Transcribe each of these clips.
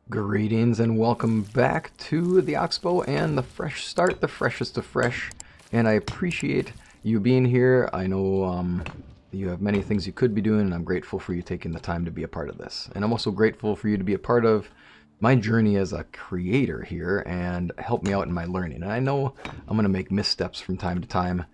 Greetings and welcome back to the Oxbow and the fresh start, the freshest of fresh. And I appreciate you being here. I know you have many things you could be doing, and I'm grateful for you taking the time to be a part of this. And I'm also grateful for you to be a part of my journey as a creator here and help me out in my learning. And I know I'm going to make missteps from time to time,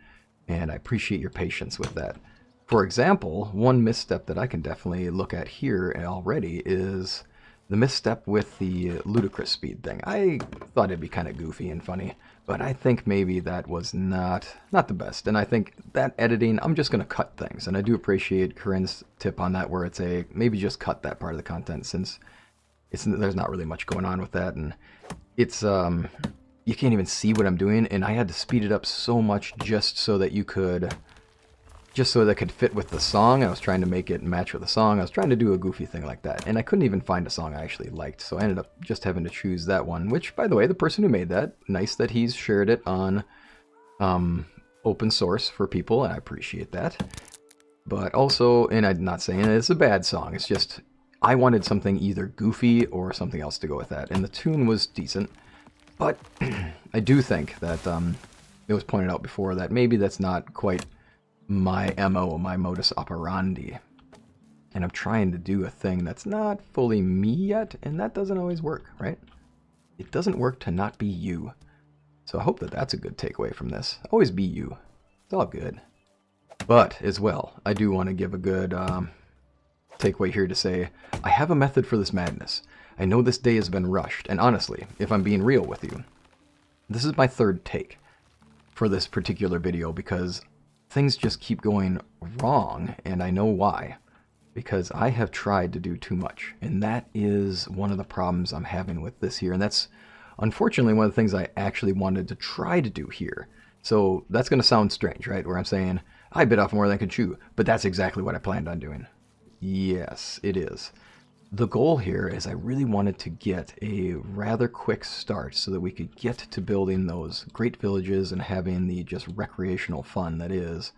and I appreciate your patience with that. For example, one misstep that I can definitely look at here already is the misstep with the ludicrous speed thing. I thought it'd be kind of goofy and funny, but I think maybe that was not the best. And I think that editing, I'm just going to cut things. And I do appreciate Corinne's tip on that, where it's a maybe just cut that part of the content, since there's not really much going on with that, and it's you can't even see what I'm doing, and I had to speed it up so much just so that it could fit with the song. I was trying to make it match with the song. I was trying to do a goofy thing like that, and I couldn't even find a song I actually liked, so I ended up just having to choose that one, which, by the way, the person who made that, nice that he's shared it on open source for people, and I appreciate that. But also, and I'm not saying it's a bad song, it's just I wanted something either goofy or something else to go with that, and the tune was decent, but I do think that it was pointed out before that maybe that's not quite my MO, my modus operandi. And I'm trying to do a thing that's not fully me yet, and that doesn't always work, right? It doesn't work to not be you. So I hope that that's a good takeaway from this. Always be you. It's all good. But, as well, I do want to give a good takeaway here to say, I have a method for this madness. I know this day has been rushed, and honestly, if I'm being real with you, this is my third take for this particular video, because things just keep going wrong, and I know why. Because I have tried to do too much, and that is one of the problems I'm having with this here, and that's unfortunately one of the things I actually wanted to try to do here. So that's going to sound strange, right? Where I'm saying, I bit off more than I could chew, but that's exactly what I planned on doing. Yes, it is. The goal here is I really wanted to get a rather quick start so that we could get to building those great villages and having the just recreational fun that is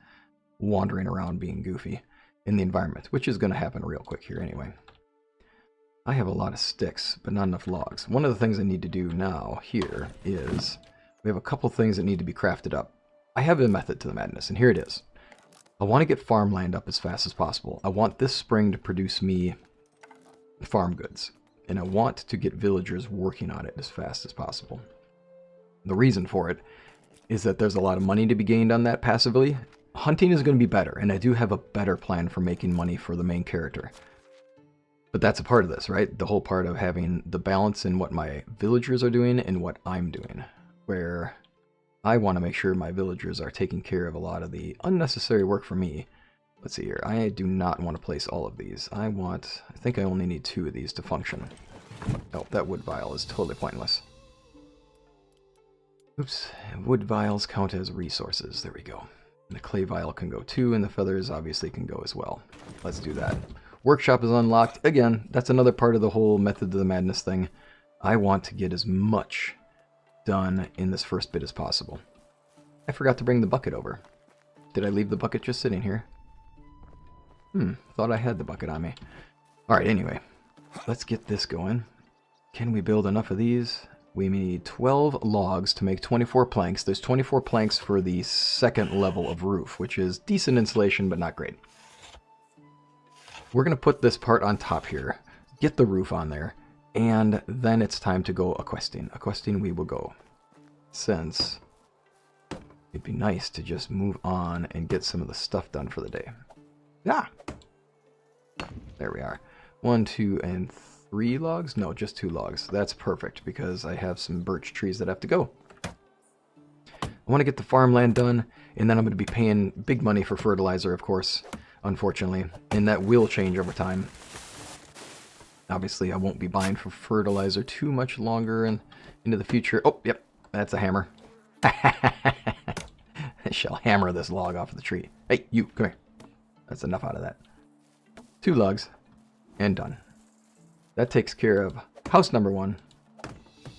wandering around being goofy in the environment, which is going to happen real quick here anyway. I have a lot of sticks, but not enough logs. One of the things I need to do now here is we have a couple things that need to be crafted up. I have a method to the madness, and here it is. I want to get farmland up as fast as possible. I want this spring to produce me farm goods, and I want to get villagers working on it as fast as possible. The reason for it is that there's a lot of money to be gained on that passively. Hunting is going to be better, and I do have a better plan for making money for the main character. But that's a part of this, right? The whole part of having the balance in what my villagers are doing and what I'm doing, where I want to make sure my villagers are taking care of a lot of the unnecessary work for me. Let's see here. I do not want to place all of these. I think I only need 2 of these to function. Oh, that wood vial is totally pointless. Oops. Wood vials count as resources. There we go. And the clay vial can go too, and the feathers obviously can go as well. Let's do that. Workshop is unlocked. Again, that's another part of the whole method to the madness thing. I want to get as much done in this first bit as possible. I forgot to bring the bucket over. Did I leave the bucket just sitting here? Thought I had the bucket on me. Alright, anyway. Let's get this going. Can we build enough of these? We need 12 logs to make 24 planks. There's 24 planks for the second level of roof, which is decent insulation, but not great. We're going to put this part on top here, get the roof on there, and then it's time to go a-questing. A-questing we will go. Since it'd be nice to just move on and get some of the stuff done for the day. Ah! There we are. 1, 2, and 3 logs? No, just 2 logs. That's perfect, because I have some birch trees that have to go. I want to get the farmland done, and then I'm going to be paying big money for fertilizer, of course, unfortunately, and that will change over time. Obviously, I won't be buying for fertilizer too much longer and into the future. Oh, yep, that's a hammer. I shall hammer this log off of the tree. Hey, you, come here. That's enough out of that. 2 logs, and done. That takes care of house number 1.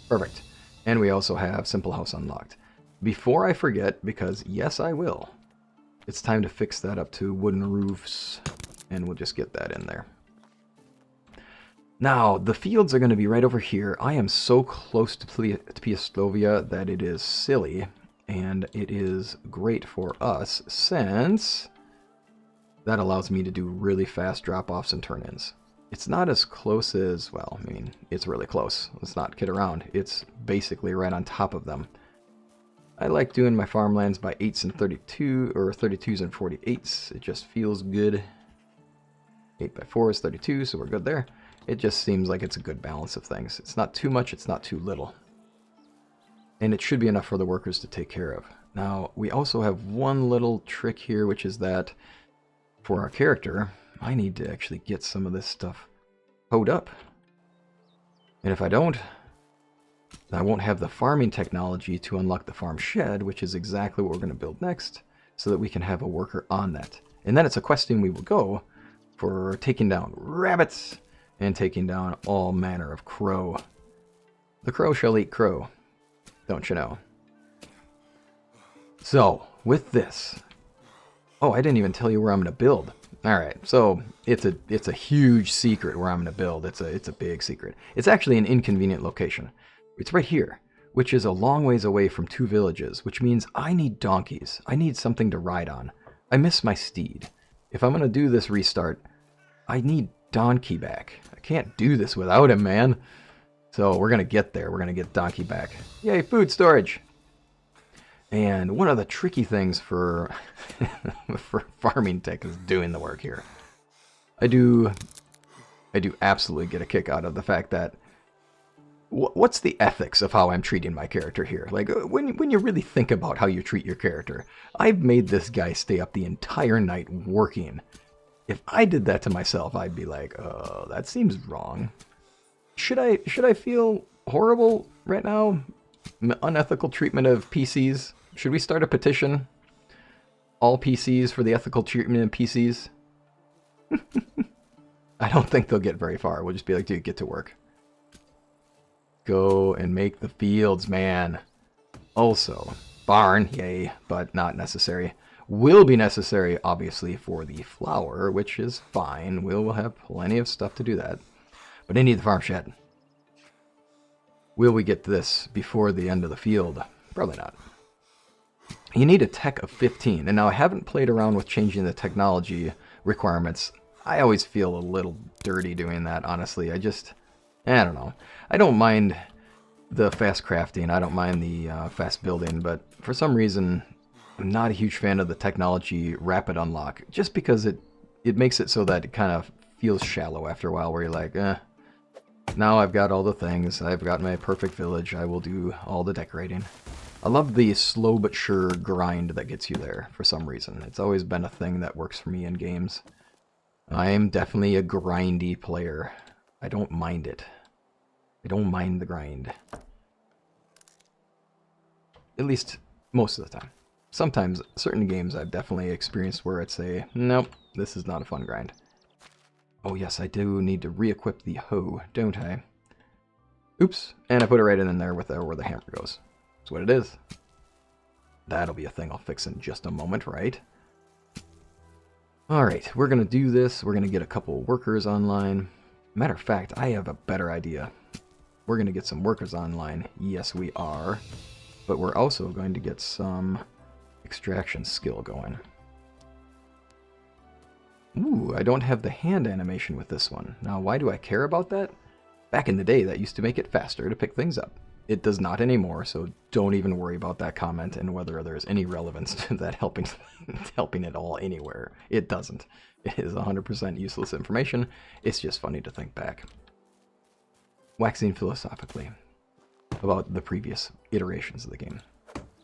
Perfect. And we also have simple house unlocked. Before I forget, because yes I will, it's time to fix that up to wooden roofs, and we'll just get that in there. Now, the fields are going to be right over here. I am so close to Piastovia that it is silly, and it is great for us since that allows me to do really fast drop-offs and turn-ins. It's not as close as, well, I mean, it's really close. Let's not kid around. It's basically right on top of them. I like doing my farmlands by 8s and 32, or 32s and 48s. It just feels good. 8 by 4 is 32, so we're good there. It just seems like it's a good balance of things. It's not too much, it's not too little. And it should be enough for the workers to take care of. Now, we also have one little trick here, which is that for our character, I need to actually get some of this stuff hoed up. And if I don't, I won't have the farming technology to unlock the farm shed, which is exactly what we're going to build next, so that we can have a worker on that. And then it's a questing we will go for taking down rabbits and taking down all manner of crow. The crow shall eat crow, don't you know? So, with this... Oh, I didn't even tell you where I'm going to build. Alright, so it's a huge secret where I'm going to build. It's a big secret. It's actually an inconvenient location. It's right here, which is a long ways away from 2 villages, which means I need donkeys. I need something to ride on. I miss my steed. If I'm going to do this restart, I need Donkey back. I can't do this without him, man. So we're going to get there. We're going to get Donkey back. Yay, food storage! And one of the tricky things for for farming tech is doing the work here. I do absolutely get a kick out of the fact that what's the ethics of how I'm treating my character here? Like, when you really think about how you treat your character, I've made this guy stay up the entire night working. If I did that to myself, I'd be like, oh, that seems wrong. Should I feel horrible right now? Unethical treatment of PCs? Should we start a petition? All PCs for the ethical treatment of PCs? I don't think they'll get very far. We'll just be like, dude, get to work. Go and make the fields, man. Also, barn, yay, but not necessary. Will be necessary, obviously, for the flour, which is fine. We'll have plenty of stuff to do that. But I need the farm shed. Will we get this before the end of the field? Probably not. You need a tech of 15. And now I haven't played around with changing the technology requirements. I always feel a little dirty doing that, honestly. I don't know. I don't mind the fast crafting. I don't mind the fast building. But for some reason, I'm not a huge fan of the technology rapid unlock. Just because it makes it so that it kind of feels shallow after a while, where you're like, now I've got all the things. I've got my perfect village. I will do all the decorating. I love the slow but sure grind that gets you there for some reason. It's always been a thing that works for me in games. I am definitely a grindy player. I don't mind it. I don't mind the grind. At least most of the time. Sometimes, certain games I've definitely experienced where it's a, nope, this is not a fun grind. Oh yes, I do need to re-equip the hoe, don't I? Oops, and I put it right in there with where the hammer goes. That's what it is. That'll be a thing I'll fix in just a moment, right? Alright, we're going to do this. We're going to get a couple workers online. Matter of fact, I have a better idea. We're going to get some workers online. Yes, we are. But we're also going to get some extraction skill going. Ooh, I don't have the hand animation with this one. Now, why do I care about that? Back in the day, that used to make it faster to pick things up. It does not anymore, so don't even worry about that comment and whether there's any relevance to that helping at all anywhere. It doesn't. It is 100% useless information. It's just funny to think back. Waxing philosophically about the previous iterations of the game.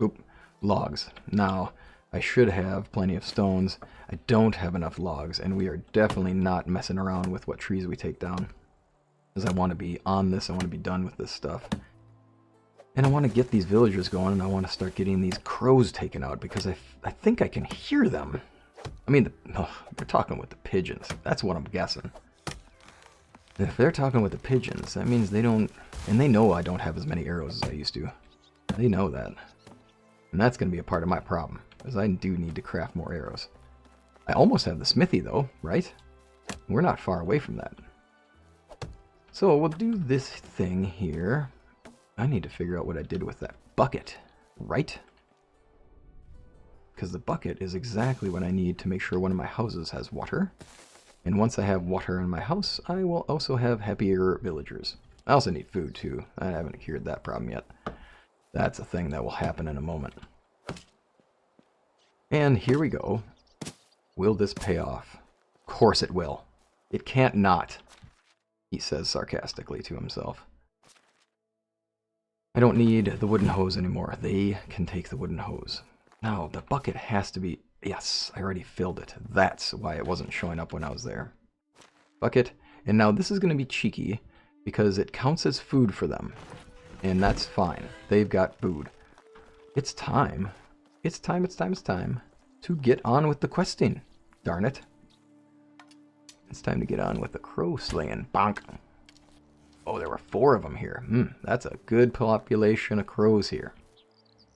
Oop, logs. Now, I should have plenty of stones. I don't have enough logs, and we are definitely not messing around with what trees we take down. Because I want to be on this, I want to be done with this stuff. And I want to get these villagers going, and I want to start getting these crows taken out, because I think I can hear them. I mean, they're talking with the pigeons. That's what I'm guessing. And if they're talking with the pigeons, that means they don't... And they know I don't have as many arrows as I used to. They know that. And that's going to be a part of my problem, because I do need to craft more arrows. I almost have the smithy, though, right? We're not far away from that. So we'll do this thing here. I need to figure out what I did with that bucket, right? Because the bucket is exactly what I need to make sure one of my houses has water. And once I have water in my house, I will also have happier villagers. I also need food too. I haven't cured that problem yet. That's a thing that will happen in a moment. And here we go. Will this pay off? Of course it will. It can't not, he says sarcastically to himself. I don't need the wooden hose anymore. They can take the wooden hose. Now, the bucket has to be... Yes, I already filled it. That's why it wasn't showing up when I was there. Bucket. And now this is going to be cheeky because it counts as food for them. And that's fine. They've got food. It's time. It's time to get on with the questing. Darn it. It's time to get on with the crow slaying. Bonk. Oh, there were 4 of them here. That's a good population of crows here.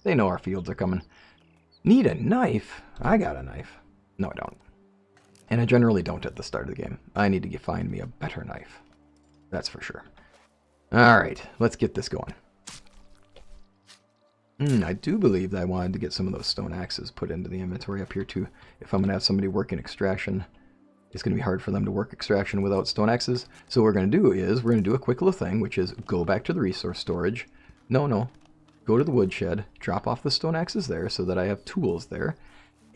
They know our fields are coming. Need a knife? I got a knife. No, I don't. And I generally don't at the start of the game. I need to find me a better knife. That's for sure. Alright, let's get this going. I do believe that I wanted to get some of those stone axes put into the inventory up here too. If I'm going to have somebody working extraction, it's going to be hard for them to work extraction without stone axes. So what we're going to do is, we're going to do a quick little thing, which is go back to the resource storage. No. Go to the woodshed, drop off the stone axes there so that I have tools there.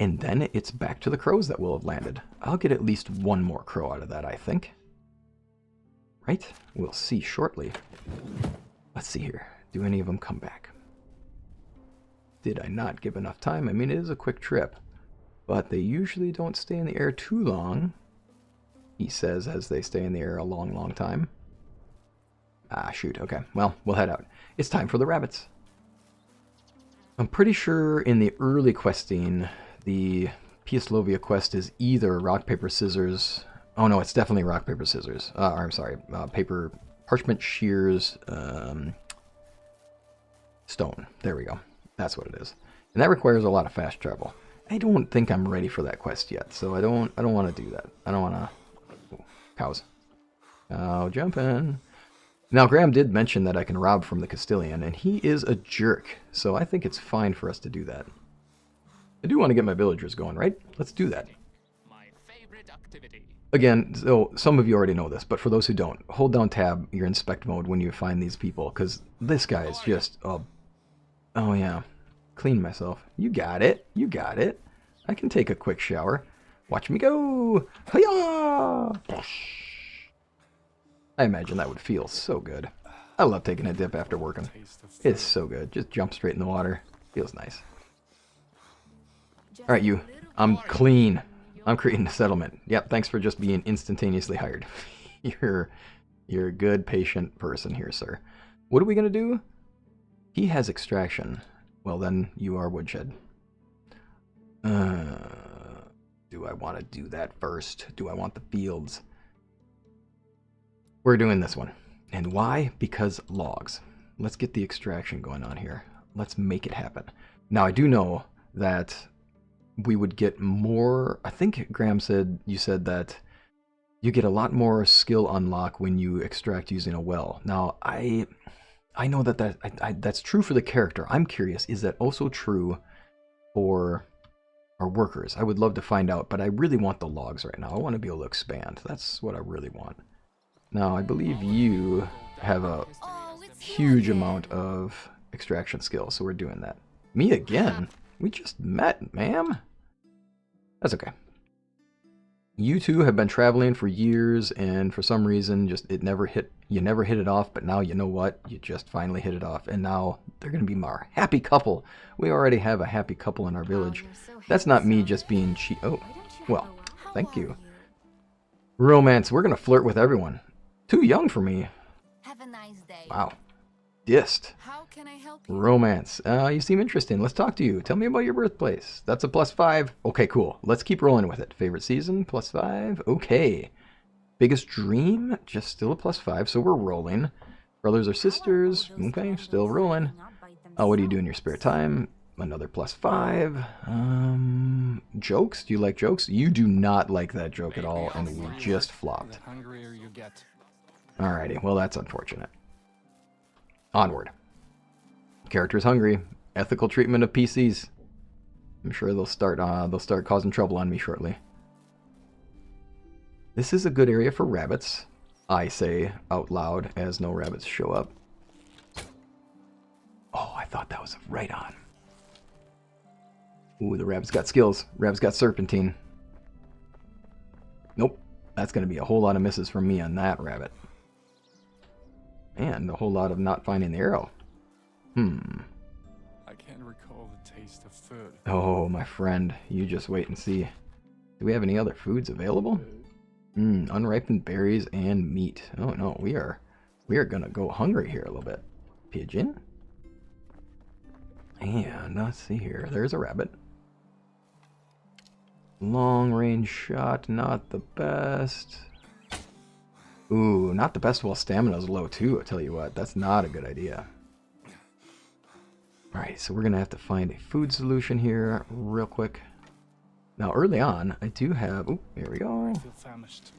And then it's back to the crows that will have landed. I'll get at least 1 more crow out of that, I think. Right? We'll see shortly. Let's see here. Do any of them come back? Did I not give enough time? I mean, it is a quick trip. But they usually don't stay in the air too long. He says as they stay in the air a long, long time. Ah, shoot. Okay. Well, we'll head out. It's time for the rabbits. I'm pretty sure in the early questing, the Piaslovia quest is either rock, paper, scissors. Oh no, it's definitely rock, paper, scissors. I'm sorry, paper, parchment, shears, stone. There we go. That's what it is. And that requires a lot of fast travel. I don't think I'm ready for that quest yet, so I don't want to do that. I don't want to... Oh, cows. Cow jumping. Now, Graham did mention that I can rob from the Castilian, and he is a jerk, so I think it's fine for us to do that. I do want to get my villagers going, right? Let's do that. My favorite activity. Again, so some of you already know this, but for those who don't, hold down tab, your inspect mode, when you find these people, because this guy is just... Oh yeah. Clean myself. You got it. You got it. I can take a quick shower. Watch me go. Hi-ya! I imagine that would feel so good. I love taking a dip after working. It's so good. Just jump straight in the water. Feels nice. Alright, you. I'm clean. I'm creating a settlement. Yep, thanks for just being instantaneously hired. You're a good, patient person here, sir. What are we going to do? He has extraction. Well, then you are woodshed. Do I want to do that first? Do I want the fields? We're doing this one. And why? Because logs. Let's get the extraction going on here. Let's make it happen. Now, I do know that we would get more... I think Graham said, you said that you get a lot more skill unlock when you extract using a well. Now, I know that's true for the character. I'm curious, is that also true for our workers? I would love to find out, but I really want the logs right now. I want to be able to expand. That's what I really want. Now, I believe you have a huge amount of extraction skill, so we're doing that. Me again? We just met, ma'am. That's okay. You two have been traveling for years, and for some reason, you never hit it off, but now you know what? You just finally hit it off, and now they're going to be our happy couple. We already have a happy couple in our village. That's not me just being cheap. Oh, well, thank you. Romance. We're going to flirt with everyone. Too young for me. Have a nice day. Wow. Dist. How can I help you? Romance. You seem interesting. Let's talk to you. Tell me about your birthplace. That's a +5. Okay, cool. Let's keep rolling with it. Favorite season? +5. Okay. Biggest dream? Just still a +5, so we're rolling. Brothers or sisters? Okay, still rolling. What do you do in your spare time? Another +5. Jokes? Do you like jokes? You do not like that joke at all, and we just flopped. Alrighty, well that's unfortunate. Onward. Character's hungry. Ethical treatment of PCs. I'm sure they'll start causing trouble on me shortly. This is a good area for rabbits, I say out loud as no rabbits show up. Oh, I thought that was right on. Ooh, the rabbit's got skills. Rabbit's got serpentine. Nope. That's going to be a whole lot of misses from me on that rabbit. And a whole lot of not finding the arrow. I can't recall the taste of food. Oh, my friend. You just wait and see. Do we have any other foods available? Unripened berries and meat. Oh no, we are going to go hungry here a little bit. Pigeon? And let's see here. There's a rabbit. Long range shot, not the best. Ooh, not the best while stamina's low too, I tell you what. That's not a good idea. Alright, so we're going to have to find a food solution here real quick. Now early on, I do have... Ooh, here we go. I feel famished.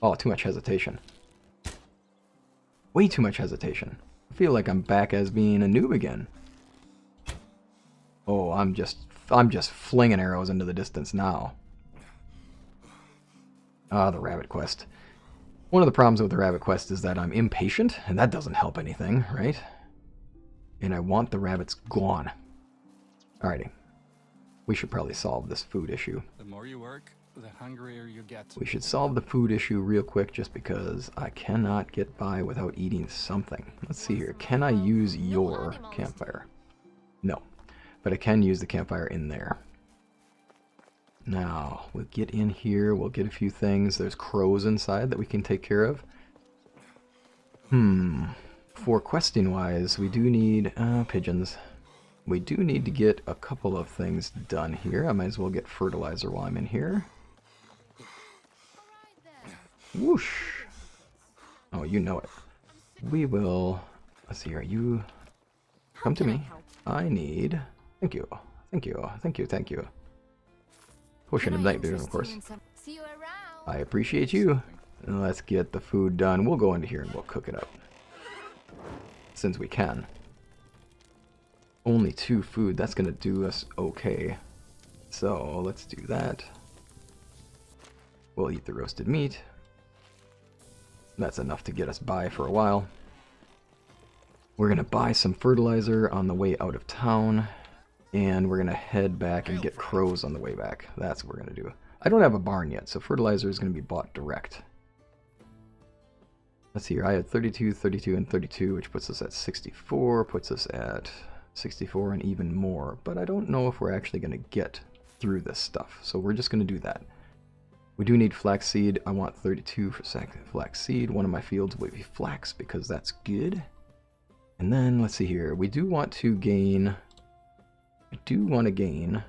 Oh, too much hesitation. Way too much hesitation. I feel like I'm back as being a noob again. Oh, I'm just flinging arrows into the distance now. Ah, the rabbit quest. One of the problems with the rabbit quest is that I'm impatient, and that doesn't help anything, right? And I want the rabbits gone. Alrighty. We should probably solve this food issue. The more you work, the hungrier you get. We should solve the food issue real quick just because I cannot get by without eating something. Let's see here. Can I use your campfire? No. But I can use the campfire in there. Now, we'll get in here. We'll get a few things. There's crows inside that we can take care of. For questing wise, we do need pigeons. We do need to get a couple of things done here. I might as well get fertilizer while I'm in here. Whoosh. Oh, you know it. We will... Let's see here. You... Come to me. I need... Thank you. Thank you. Thank you. Thank you. Potion of night vision, of course. See you around. I appreciate you. And let's get the food done. We'll go into here and we'll cook it up. Since we can. Only 2 food. That's going to do us okay. So, let's do that. We'll eat the roasted meat. That's enough to get us by for a while. We're going to buy some fertilizer on the way out of town. And we're going to head back and get crows on the way back. That's what we're going to do. I don't have a barn yet, so fertilizer is going to be bought direct. Let's see here. I had 32, 32, and 32, which puts us at 64. Puts us at 64 and even more. But I don't know if we're actually going to get through this stuff. So we're just going to do that. We do need flaxseed. I want 32 for flaxseed. One of my fields will be flax because that's good. And then, let's see here. We do want to gain... I do want to gain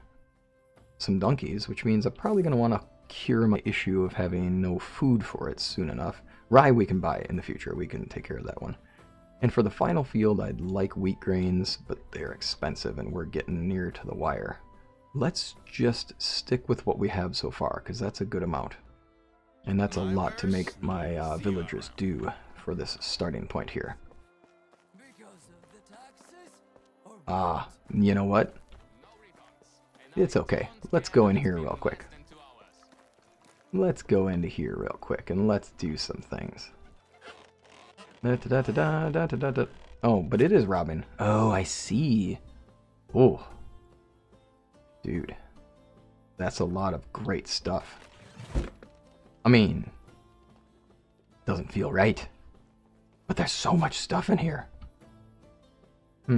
some donkeys, which means I'm probably going to want to cure my issue of having no food for it soon enough. Rye we can buy in the future. We can take care of that one. And for the final field, I'd like wheat grains, but they're expensive and we're getting near to the wire. Let's just stick with what we have so far, because that's a good amount. And that's a lot to make my villagers do for this starting point here. Ah, you know what? It's okay. Let's go in here real quick. Let's go into here real quick and let's do some things. Oh, but it is robbing. Oh, I see. Oh. Dude. That's a lot of great stuff. I mean, doesn't feel right. But there's so much stuff in here. I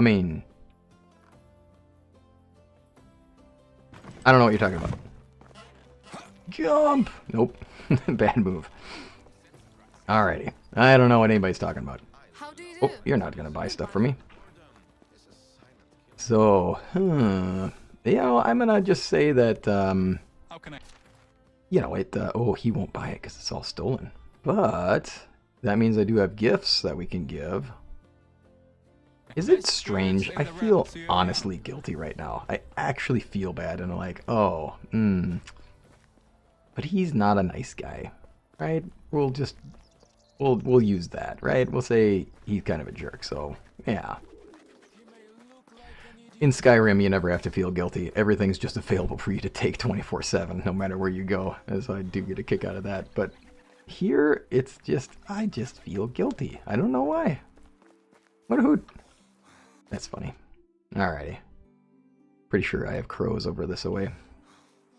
mean, I don't know what you're talking about. Jump! Nope. Bad move. Alrighty. I don't know what anybody's talking about. How do you do? Oh, you're not gonna buy stuff from me. So, you know, I'm gonna just say that, How can I? you know, oh, he won't buy it because it's all stolen. But that means I do have gifts that we can give. Is it strange? I feel honestly guilty right now. I actually feel bad and I'm like, oh, But he's not a nice guy, right? We'll use that, right? We'll say he's kind of a jerk, so yeah. In Skyrim, you never have to feel guilty. Everything's just available for you to take 24/7, no matter where you go. So I do get a kick out of that. But here, it's just, I just feel guilty. I don't know why. What a hoot. That's funny. Alrighty. Pretty sure I have crows over this away.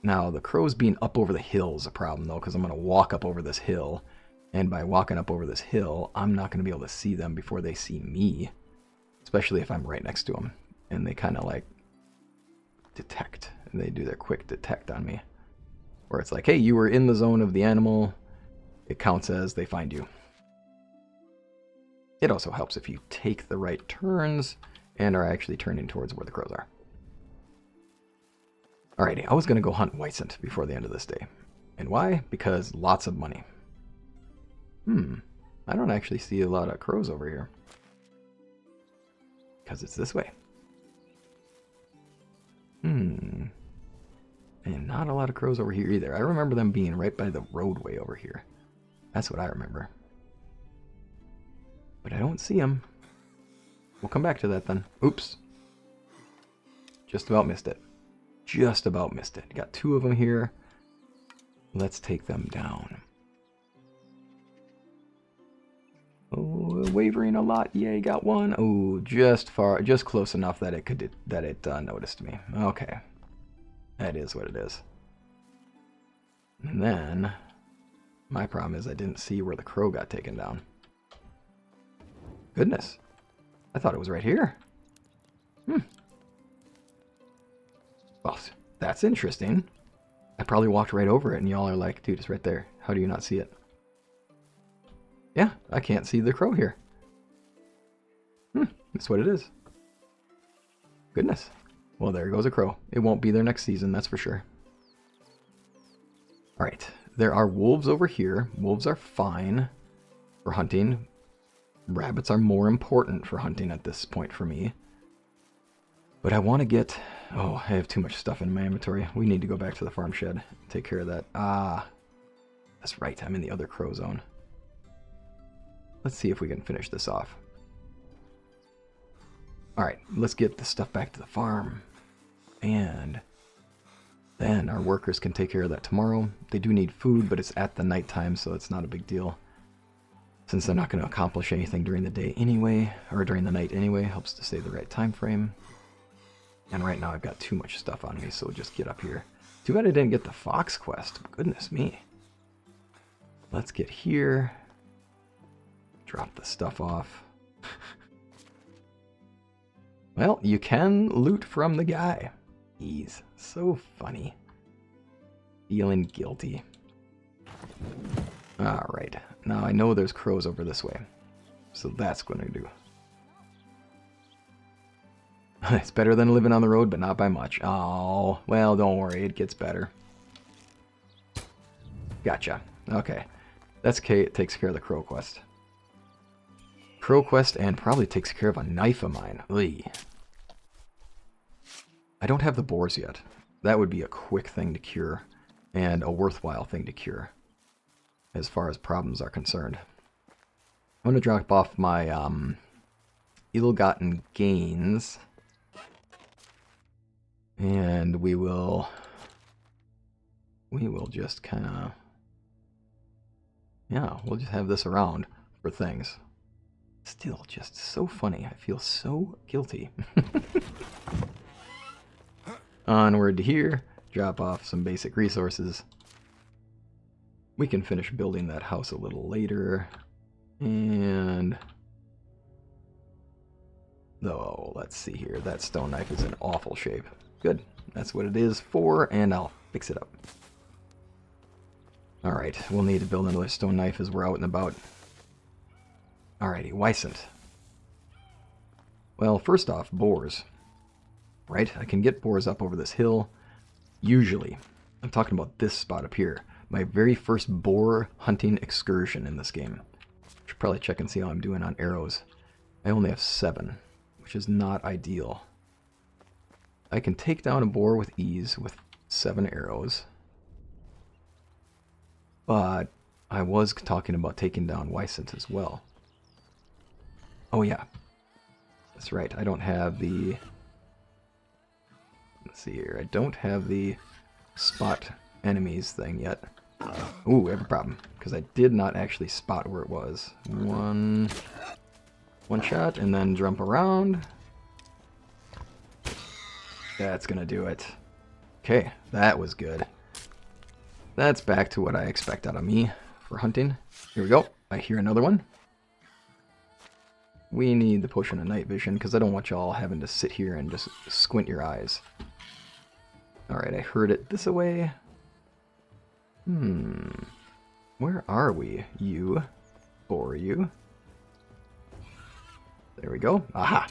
Now, the crows being up over the hill is a problem, though, because I'm going to walk up over this hill. And by walking up over this hill, I'm not going to be able to see them before they see me. Especially if I'm right next to them. And they kind of like detect. And they do their quick detect on me. Where it's like, hey, you were in the zone of the animal. It counts as they find you. It also helps if you take the right turns and are actually turning towards where the crows are. Alrighty, I was going to go hunt Wysant before the end of this day. And why? Because lots of money. I don't actually see a lot of crows over here. Because it's this way. And not a lot of crows over here either. I remember them being right by the roadway over here. That's what I remember. But I don't see them. We'll come back to that then. Oops. Just about missed it. Just about missed it. Got 2 of them here. Let's take them down. Oh, wavering a lot. Yay, got one. Oh, just close enough that it noticed me. Okay, that is what it is. And then my problem is I didn't see where the crow got taken down. Goodness, I thought it was right here. Well, that's interesting. I probably walked right over it, and y'all are like, dude, it's right there. How do you not see it? Yeah, I can't see the crow here. That's what it is. Goodness. Well, there goes a crow. It won't be there next season, that's for sure. Alright, there are wolves over here. Wolves are fine for hunting. Rabbits are more important for hunting at this point for me. But I want to get... Oh, I have too much stuff in my inventory. We need to go back to the farm shed. Take care of that. Ah, that's right. I'm in the other crow zone. Let's see if we can finish this off. Alright, let's get the stuff back to the farm. And then our workers can take care of that tomorrow. They do need food, but it's at the nighttime, so it's not a big deal. Since they're not going to accomplish anything during the day anyway, or during the night anyway, helps to stay the right time frame. And right now I've got too much stuff on me, so we'll just get up here. Too bad I didn't get the fox quest. Goodness me. Let's get here. Drop the stuff off. Well, you can loot from the guy. He's so funny. Feeling guilty. Alright. Now I know there's crows over this way. So that's what I'm going to do. It's better than living on the road, but not by much. Oh, well, don't worry. It gets better. Gotcha. Okay. That's okay. It takes care of the crow quest. Crow quest and probably takes care of a knife of mine. Ugh. I don't have the boars yet. That would be a quick thing to cure. And a worthwhile thing to cure. As far as problems are concerned. I'm going to drop off my ill-gotten gains. And we will just kind of, yeah, we'll just have this around for things. Still just so funny. I feel so guilty. Onward to here, drop off some basic resources. We can finish building that house a little later. And though, let's see here. That stone knife is in awful shape. Good. That's what it is for, and I'll fix it up. Alright, we'll need to build another stone knife as we're out and about. Alrighty, Wysant. Well, first off, boars. Right? I can get boars up over this hill. Usually. I'm talking about this spot up here. My very first boar hunting excursion in this game. Should probably check and see how I'm doing on arrows. I only have 7, which is not ideal. I can take down a boar with ease with 7 arrows. But I was talking about taking down Wysant as well. Oh yeah. That's right. I don't have the... Let's see here. I don't have the spot enemies thing yet. Ooh, we have a problem. Because I did not actually spot where it was. One shot and then jump around. That's gonna do it. Okay, that was good. That's back to what I expect out of me for hunting. Here we go. I hear another one. We need the potion of night vision because I don't want y'all having to sit here and just squint your eyes. Alright, I heard it this way. Where are we? You. Or you. There we go. Aha!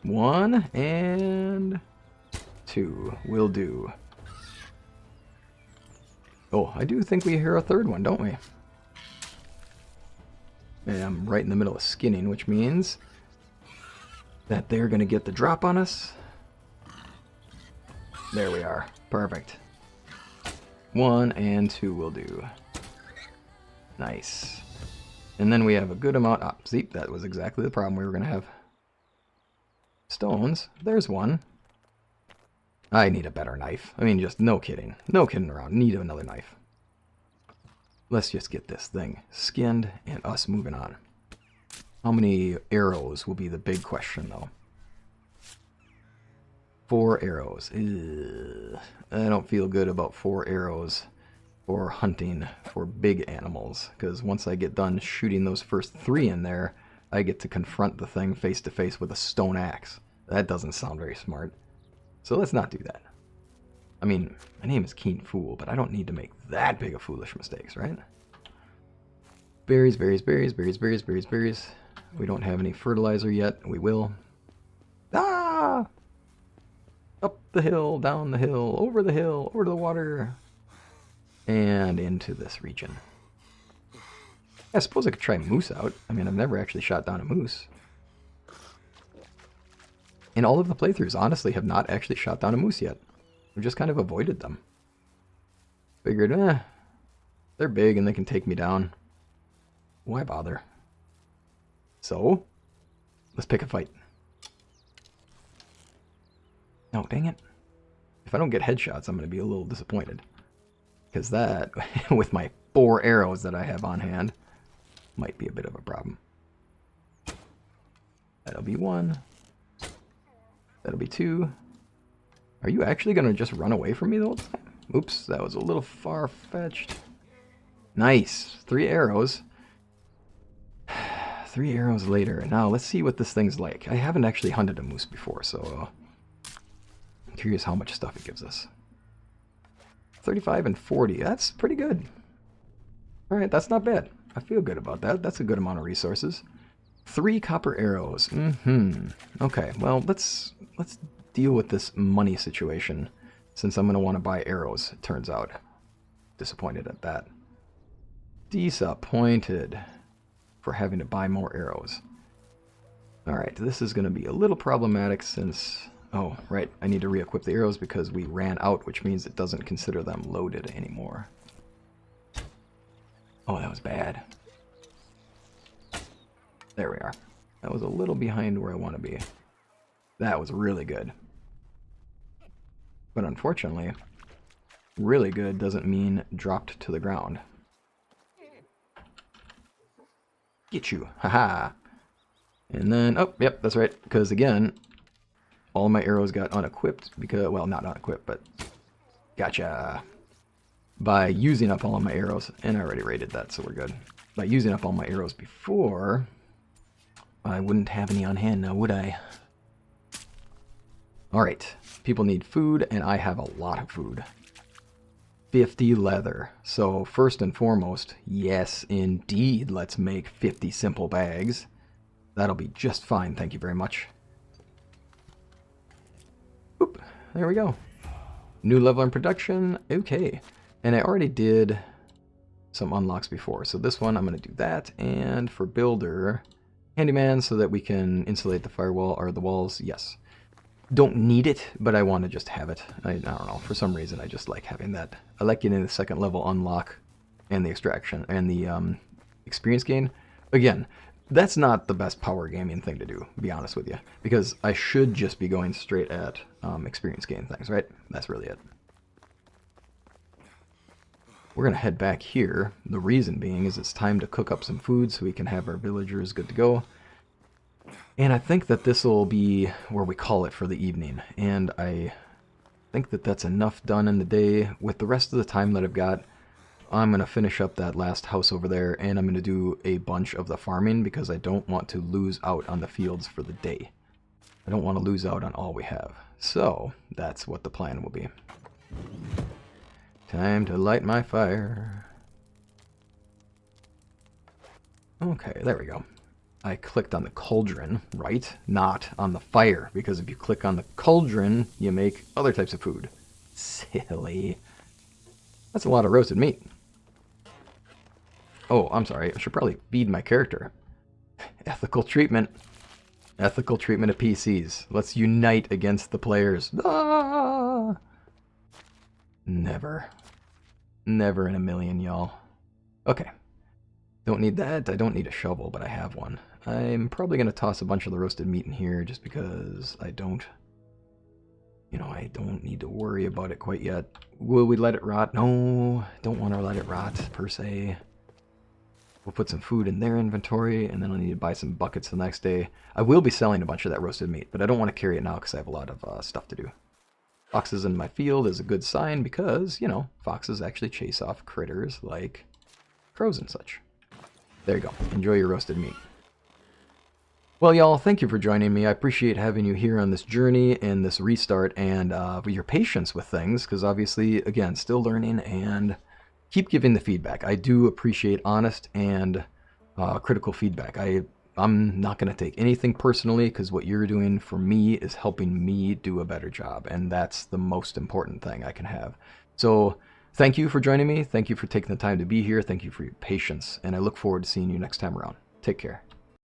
1 and 2 will do. Oh, I do think we hear a third one, don't we? And I'm right in the middle of skinning, which means that they're going to get the drop on us. There we are. Perfect. 1 and 2 will do. Nice. And then we have a good amount... Ah, see, that was exactly the problem we were going to have. Stones. There's one. I need a better knife. I mean, just no kidding. No kidding around. Need another knife. Let's just get this thing skinned and us moving on. How many arrows will be the big question, though. 4 arrows. Ugh. I don't feel good about 4 arrows for hunting for big animals, because once I get done shooting those first 3 in there, I get to confront the thing face to face with a stone axe. That doesn't sound very smart. So let's not do that. I mean, my name is Keen Fool, but I don't need to make that big of foolish mistakes, right? Berries, berries, berries, berries, berries, berries, berries. We don't have any fertilizer yet. We will. Ah! Up the hill, down the hill, over the the water, and into this region. I suppose I could try moose out. I mean, I've never actually shot down a moose. And all of the playthroughs, honestly, have not actually shot down a moose yet. I've just kind of avoided them. Figured, they're big and they can take me down. Why bother? So, let's pick a fight. No, dang it. If I don't get headshots, I'm going to be a little disappointed. Because that, with my 4 arrows that I have on hand, might be a bit of a problem. That'll be 1. That'll be 2. Are you actually going to just run away from me the whole time? Oops, that was a little far-fetched. Nice. 3 arrows. 3 arrows later. Now, let's see what this thing's like. I haven't actually hunted a moose before, so I'm curious how much stuff it gives us. 35 and 40. That's pretty good. Alright, that's not bad. I feel good about that. That's a good amount of resources. 3 copper arrows. Okay, well, let's deal with this money situation, since I'm going to want to buy arrows, it turns out. Disappointed at that. Disappointed for having to buy more arrows. Alright, this is going to be a little problematic since... Oh, right, I need to re-equip the arrows because we ran out, which means it doesn't consider them loaded anymore. Oh, that was bad. There we are. That was a little behind where I want to be. That was really good. But unfortunately, really good doesn't mean dropped to the ground. Get you. Haha. And then, oh, yep, that's right. Because again, all my arrows got unequipped because, well, not unequipped, but gotcha. By using up all of my arrows, and I already rated that, so we're good. By using up all my arrows before, I wouldn't have any on hand now, would I? Alright, people need food, and I have a lot of food. 50 leather. So, first and foremost, yes, indeed, let's make 50 simple bags. That'll be just fine, thank you very much. Oop, there we go. New level in production, okay. And I already did some unlocks before, so this one I'm going to do that. And for builder, handyman, so that we can insulate the firewall, or the walls, yes. don't need it, but I want to just have it. I don't know, for some reason I just like having that. I like getting the second level unlock and the extraction and the experience gain. Again, that's not the best power gaming thing to do, to be honest with you, because I should just be going straight at experience gain things, right? That's really it. We're going to head back here. The reason being is it's time to cook up some food so we can have our villagers good to go. And I think that this will be where we call it for the evening. And I think that that's enough done in the day. With the rest of the time that I've got, I'm going to finish up that last house over there, and I'm going to do a bunch of the farming because I don't want to lose out on the fields for the day. I don't want to lose out on all we have. So, that's what the plan will be. Time to light my fire. Okay, there we go. I clicked on the cauldron, right? Not on the fire, because if you click on the cauldron, you make other types of food. Silly. That's a lot of roasted meat. Oh, I'm sorry. I should probably feed my character. Ethical treatment. Ethical treatment of PCs. Let's unite against the players. Ah! Never. Never in a million, y'all. Okay. Don't need that. I don't need a shovel, but I have one. I'm probably going to toss a bunch of the roasted meat in here just because I don't... You know, I don't need to worry about it quite yet. Will we let it rot? No, don't want to let it rot, per se. We'll put some food in their inventory, and then I'll need to buy some buckets the next day. I will be selling a bunch of that roasted meat, but I don't want to carry it now because I have a lot of stuff to do. Foxes in my field is a good sign because, you know, foxes actually chase off critters like crows and such. There you go. Enjoy your roasted meat. Well, y'all, thank you for joining me. I appreciate having you here on this journey and this restart, and your patience with things, because obviously, again, still learning, and keep giving the feedback. I do appreciate honest and critical feedback. I'm not going to take anything personally, because what you're doing for me is helping me do a better job, and that's the most important thing I can have. So thank you for joining me. Thank you for taking the time to be here. Thank you for your patience, and I look forward to seeing you next time around. Take care.